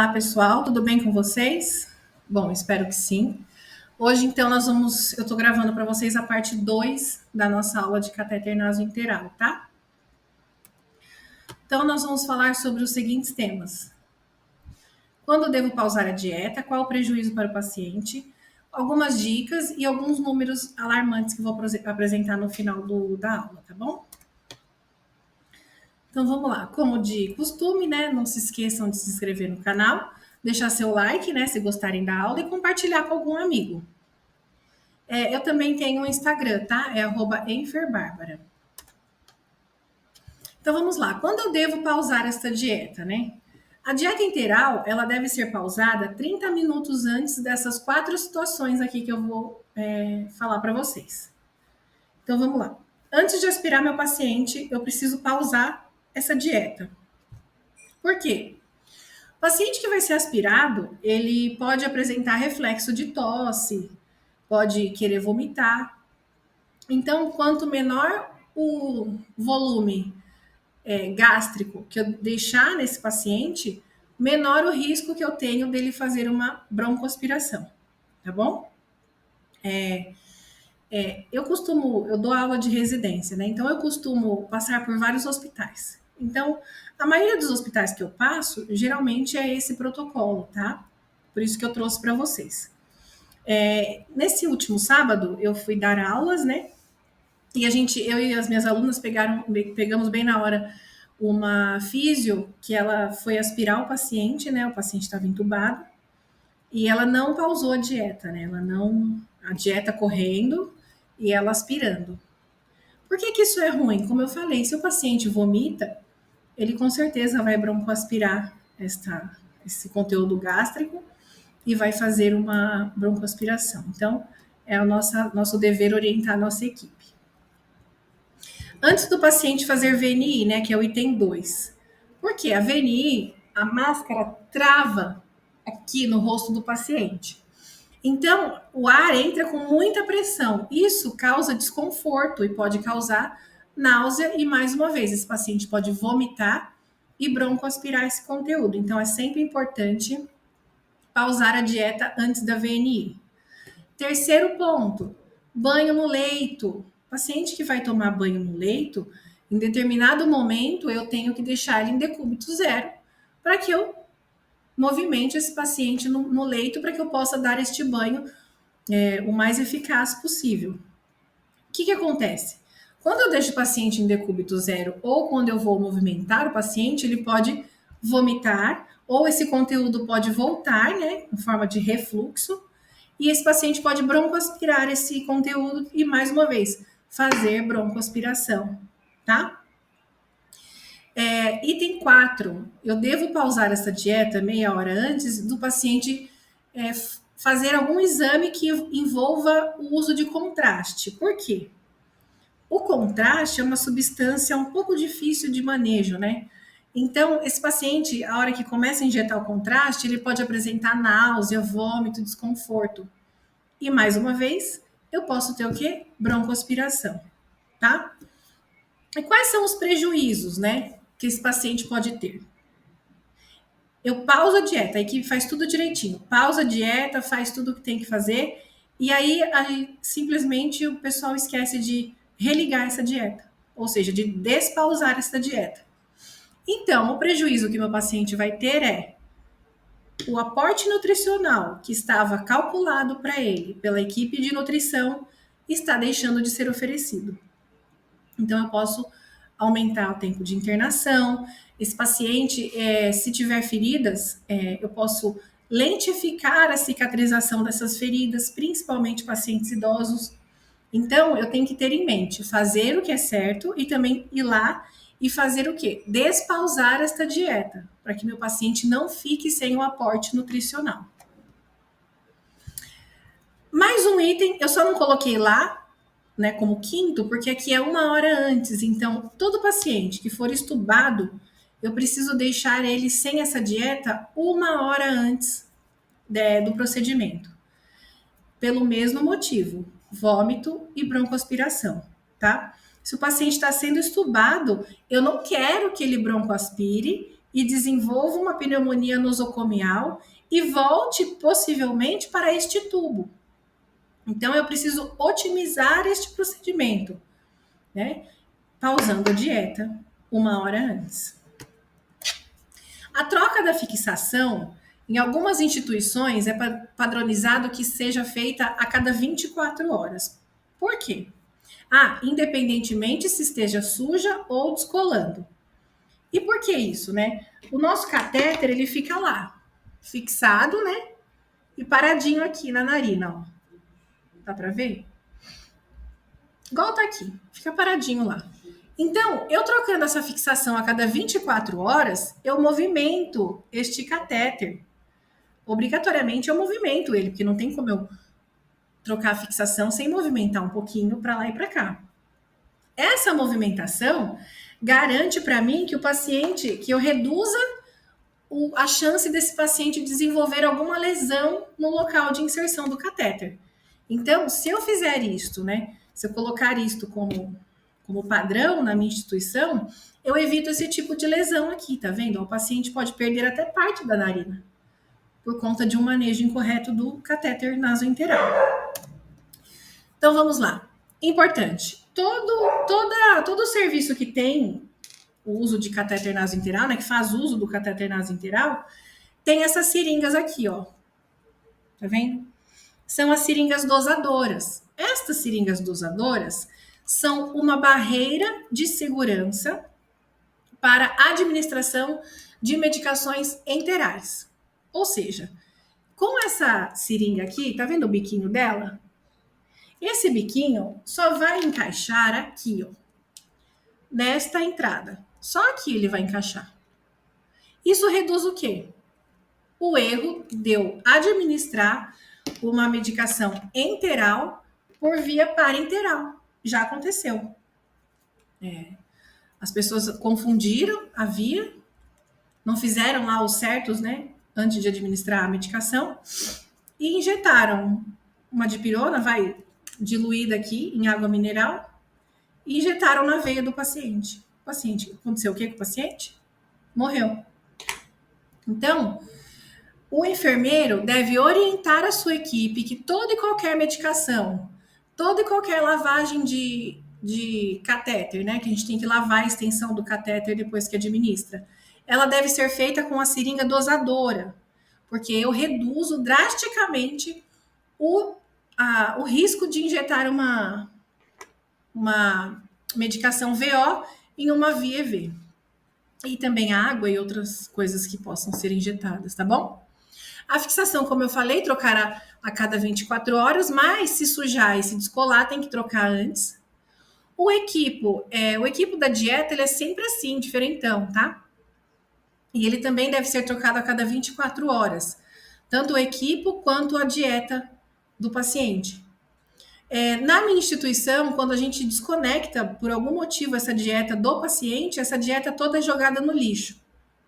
Olá, pessoal, tudo bem com vocês? Bom, espero que sim. Hoje, então, eu estou gravando para vocês a parte 2 da nossa aula de catéter nasointeral, tá? Então, nós vamos falar sobre os seguintes temas. Quando devo pausar a dieta? Qual o prejuízo para o paciente? Algumas dicas e alguns números alarmantes que vou apresentar no final da aula, tá bom? Então vamos lá, como de costume, né? Não se esqueçam de se inscrever no canal, deixar seu like, né? Se gostarem da aula e compartilhar com algum amigo. Eu também tenho um Instagram, tá? É @enferbarbara. Então vamos lá. Quando eu devo pausar esta dieta, né? A dieta integral, ela deve ser pausada 30 minutos antes dessas 4 situações aqui que eu vou falar para vocês. Então vamos lá. Antes de aspirar meu paciente, eu preciso pausar essa dieta. Por quê? O paciente que vai ser aspirado, ele pode apresentar reflexo de tosse, pode querer vomitar. Então, quanto menor o volume gástrico que eu deixar nesse paciente, menor o risco que eu tenho dele fazer uma broncoaspiração, tá bom? Eu dou aula de residência, né? Então eu costumo passar por vários hospitais. Então, a maioria dos hospitais que eu passo, geralmente é esse protocolo, tá? Por isso que eu trouxe para vocês. Nesse último sábado, eu fui dar aulas, né? E eu e as minhas alunas pegamos bem na hora uma físio que ela foi aspirar o paciente, né? O paciente estava entubado e ela não pausou a dieta, né? A dieta correndo e ela aspirando. Por que isso é ruim? Como eu falei, se o paciente vomita, ele com certeza vai broncoaspirar esse conteúdo gástrico e vai fazer uma broncoaspiração. Então, é o nosso dever orientar a nossa equipe. Antes do paciente fazer VNI, né, que é o item 2. Porque a VNI, a máscara trava aqui no rosto do paciente. Então, o ar entra com muita pressão. Isso causa desconforto e pode causar náusea e, mais uma vez, esse paciente pode vomitar e broncoaspirar esse conteúdo. Então, é sempre importante pausar a dieta antes da VNI. Terceiro ponto, banho no leito. Paciente que vai tomar banho no leito, em determinado momento eu tenho que deixar ele em decúbito zero para que eu movimente esse paciente no leito para que eu possa dar este banho o mais eficaz possível. O que acontece? Quando eu deixo o paciente em decúbito zero ou quando eu vou movimentar o paciente, ele pode vomitar ou esse conteúdo pode voltar, né, em forma de refluxo, e esse paciente pode broncoaspirar esse conteúdo e, mais uma vez, fazer broncoaspiração, tá? Item 4, eu devo pausar essa dieta meia hora antes do paciente fazer algum exame que envolva o uso de contraste. Por quê? O contraste é uma substância um pouco difícil de manejo, né? Então, esse paciente, a hora que começa a injetar o contraste, ele pode apresentar náusea, vômito, desconforto. E, mais uma vez, eu posso ter o quê? Broncoaspiração, tá? E quais são os prejuízos, né, que esse paciente pode ter? Eu pauso a dieta, a equipe faz tudo direitinho. Pausa a dieta, faz tudo o que tem que fazer. E aí, simplesmente, o pessoal esquece de religar essa dieta. Ou seja, de despausar essa dieta. Então, o prejuízo que meu paciente vai ter é o aporte nutricional que estava calculado para ele pela equipe de nutrição está deixando de ser oferecido. Então, eu posso aumentar o tempo de internação. Esse paciente, se tiver feridas, eu posso lentificar a cicatrização dessas feridas, principalmente pacientes idosos. Então, eu tenho que ter em mente fazer o que é certo e também ir lá e fazer o quê? Despausar esta dieta, para que meu paciente não fique sem o aporte nutricional. Mais um item, eu só não coloquei lá, né, como quinto, porque aqui é 1 hora antes. Então, todo paciente que for estubado, eu preciso deixar ele sem essa dieta 1 hora antes do procedimento. Pelo mesmo motivo, vômito e broncoaspiração, tá? Se o paciente está sendo estubado, eu não quero que ele broncoaspire e desenvolva uma pneumonia nosocomial e volte possivelmente para este tubo. Então, eu preciso otimizar este procedimento, né? Pausando a dieta 1 hora antes. A troca da fixação, em algumas instituições, é padronizado que seja feita a cada 24 horas. Por quê? Independentemente se esteja suja ou descolando. E por que isso, né? O nosso catéter, ele fica lá, fixado, né? E paradinho aqui na narina, ó. Dá pra ver? Igual tá aqui, fica paradinho lá. Então, eu trocando essa fixação a cada 24 horas, eu movimento este catéter. Obrigatoriamente eu movimento ele, porque não tem como eu trocar a fixação sem movimentar um pouquinho para lá e para cá. Essa movimentação garante para mim que o paciente, que eu reduza a chance desse paciente desenvolver alguma lesão no local de inserção do catéter. Então, se eu fizer isto, né? Se eu colocar isto como padrão na minha instituição, eu evito esse tipo de lesão aqui, tá vendo? O paciente pode perder até parte da narina por conta de um manejo incorreto do catéter nasointeral. Então vamos lá. Importante. Todo serviço que tem o uso de catéter nasointeral, né, que faz uso do catéter nasointeral, tem essas seringas aqui, ó. Tá vendo? São as seringas dosadoras. Estas seringas dosadoras são uma barreira de segurança para a administração de medicações enterais. Ou seja, com essa seringa aqui, tá vendo o biquinho dela? Esse biquinho só vai encaixar aqui, ó, nesta entrada. Só aqui ele vai encaixar. Isso reduz o quê? O erro de eu administrar uma medicação enteral por via parenteral. Já aconteceu. As pessoas confundiram a via, não fizeram lá os certos, né, antes de administrar a medicação, e injetaram uma dipirona, diluída aqui em água mineral, e injetaram na veia do paciente. O paciente, aconteceu o que com o paciente? Morreu. Então, o enfermeiro deve orientar a sua equipe que toda e qualquer medicação, toda e qualquer lavagem de catéter, né, que a gente tem que lavar a extensão do catéter depois que administra, ela deve ser feita com a seringa dosadora, porque eu reduzo drasticamente o risco de injetar uma medicação VO em uma via EV. E também água e outras coisas que possam ser injetadas, tá bom? A fixação, como eu falei, trocar a cada 24 horas, mas se sujar e se descolar, tem que trocar antes. O equipo da dieta, ele é sempre assim, diferentão, tá? E ele também deve ser trocado a cada 24 horas. Tanto o equipo quanto a dieta do paciente. Na minha instituição, quando a gente desconecta por algum motivo essa dieta do paciente, essa dieta toda é jogada no lixo,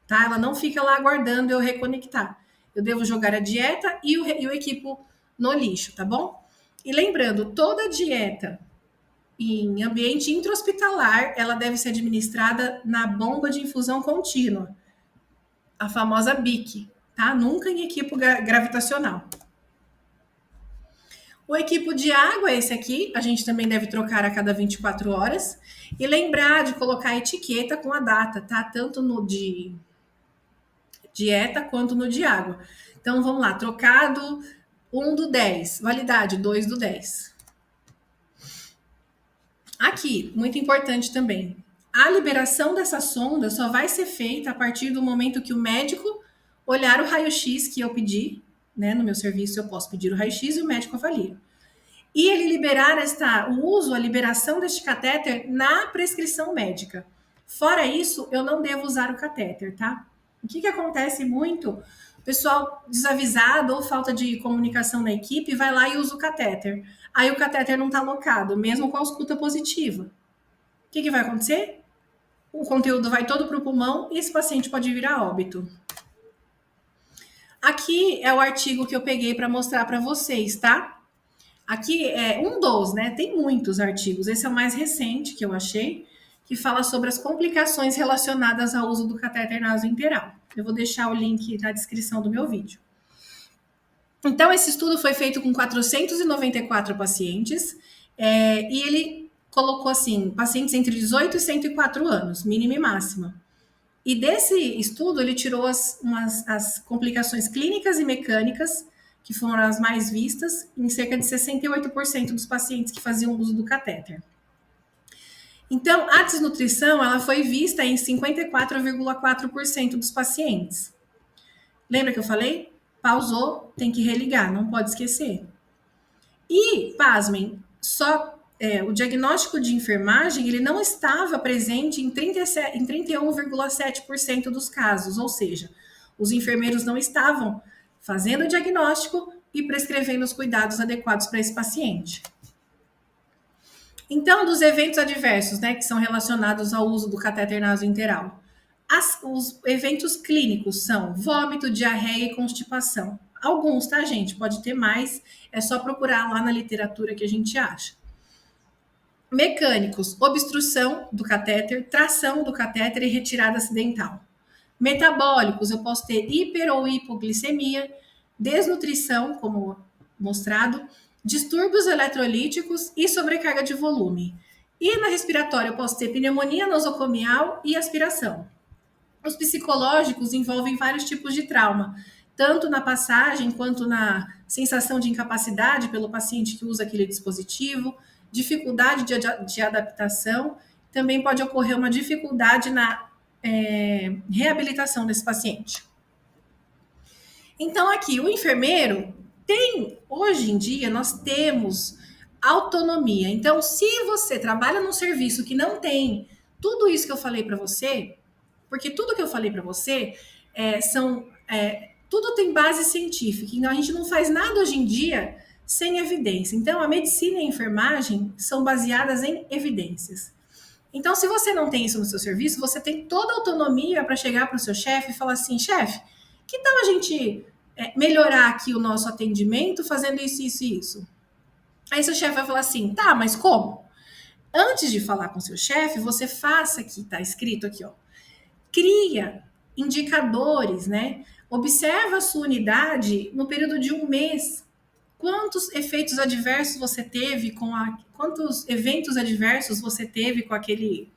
tá? Ela não fica lá aguardando eu reconectar. Eu devo jogar a dieta e o equipo no lixo, tá bom? E lembrando, toda dieta em ambiente intra-hospitalar, ela deve ser administrada na bomba de infusão contínua, a famosa BIC, tá? Nunca em equipo gravitacional. O equipo de água é esse aqui, a gente também deve trocar a cada 24 horas. E lembrar de colocar a etiqueta com a data, tá? Tanto no de dieta quanto no de água. Então, vamos lá, trocado 1/10, validade 2/10. Aqui, muito importante também, a liberação dessa sonda só vai ser feita a partir do momento que o médico olhar o raio-x que eu pedi, né? No meu serviço eu posso pedir o raio-x e o médico avalia. E ele liberar a liberação deste catéter na prescrição médica. Fora isso, eu não devo usar o catéter, tá? O que acontece muito? O pessoal desavisado ou falta de comunicação na equipe vai lá e usa o catéter. Aí o catéter não está alocado, mesmo com a ausculta positiva. O que vai acontecer? O conteúdo vai todo para o pulmão e esse paciente pode vir a óbito. Aqui é o artigo que eu peguei para mostrar para vocês, tá? Aqui é um dos, né? Tem muitos artigos. Esse é o mais recente que eu achei, que fala sobre as complicações relacionadas ao uso do catéter nasointeral. Eu vou deixar o link na descrição do meu vídeo. Então, esse estudo foi feito com 494 pacientes, e ele colocou assim, pacientes entre 18 e 104 anos, mínima e máxima. E desse estudo, ele tirou as complicações clínicas e mecânicas, que foram as mais vistas, em cerca de 68% dos pacientes que faziam uso do catéter. Então, a desnutrição ela foi vista em 54,4% dos pacientes. Lembra que eu falei? Pausou, tem que religar, não pode esquecer. E, pasmem, o diagnóstico de enfermagem ele não estava presente em 31,7% dos casos, ou seja, os enfermeiros não estavam fazendo o diagnóstico e prescrevendo os cuidados adequados para esse paciente. Então, dos eventos adversos, né, que são relacionados ao uso do catéter nasointeral, os eventos clínicos são vômito, diarreia e constipação. Alguns, tá, gente? Pode ter mais, é só procurar lá na literatura que a gente acha. Mecânicos, obstrução do catéter, tração do catéter e retirada acidental. Metabólicos, eu posso ter hiper ou hipoglicemia, desnutrição, como mostrado, distúrbios eletrolíticos e sobrecarga de volume. E na respiratória, eu posso ter pneumonia nosocomial e aspiração. Os psicológicos envolvem vários tipos de trauma, tanto na passagem quanto na sensação de incapacidade pelo paciente que usa aquele dispositivo, dificuldade de adaptação, também pode ocorrer uma dificuldade na reabilitação desse paciente. Então, aqui, o enfermeiro hoje em dia, nós temos autonomia. Então, se você trabalha num serviço que não tem tudo isso que eu falei para você, porque tudo que eu falei para você tudo tem base científica, então a gente não faz nada hoje em dia sem evidência. Então, a medicina e a enfermagem são baseadas em evidências. Então, se você não tem isso no seu serviço, você tem toda a autonomia para chegar para o seu chefe e falar assim, chefe, que tal a gente melhorar aqui o nosso atendimento fazendo isso, isso e isso? Aí seu chefe vai falar assim, tá, mas como? Antes de falar com seu chefe, você faça aqui, tá escrito aqui, ó. Cria indicadores, né? Observa a sua unidade no período de 1 mês. Quantos efeitos adversos você teve quantos eventos adversos você teve com aquele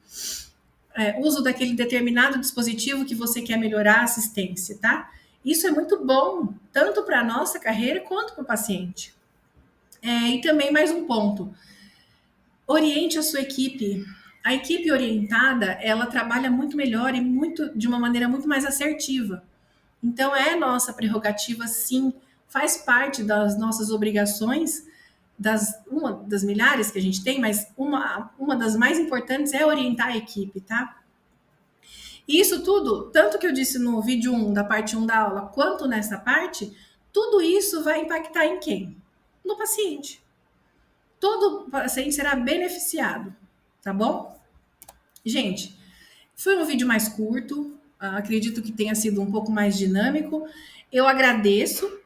uso daquele determinado dispositivo que você quer melhorar a assistência, tá? Isso é muito bom, tanto para a nossa carreira quanto para o paciente. E também mais um ponto. Oriente a sua equipe. A equipe orientada, ela trabalha muito melhor e de uma maneira muito mais assertiva. Então, é nossa prerrogativa, sim, faz parte das nossas obrigações, uma das milhares que a gente tem, mas uma das mais importantes é orientar a equipe, tá? E isso tudo, tanto que eu disse no vídeo 1, da parte 1 da aula, quanto nessa parte, tudo isso vai impactar em quem? No paciente. Todo paciente será beneficiado, tá bom? Gente, foi um vídeo mais curto, acredito que tenha sido um pouco mais dinâmico. Eu agradeço,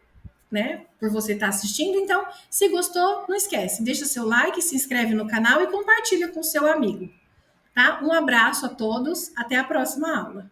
né, por você estar assistindo. Então, se gostou, não esquece, deixa seu like, se inscreve no canal e compartilha com seu amigo, tá? Um abraço a todos, até a próxima aula.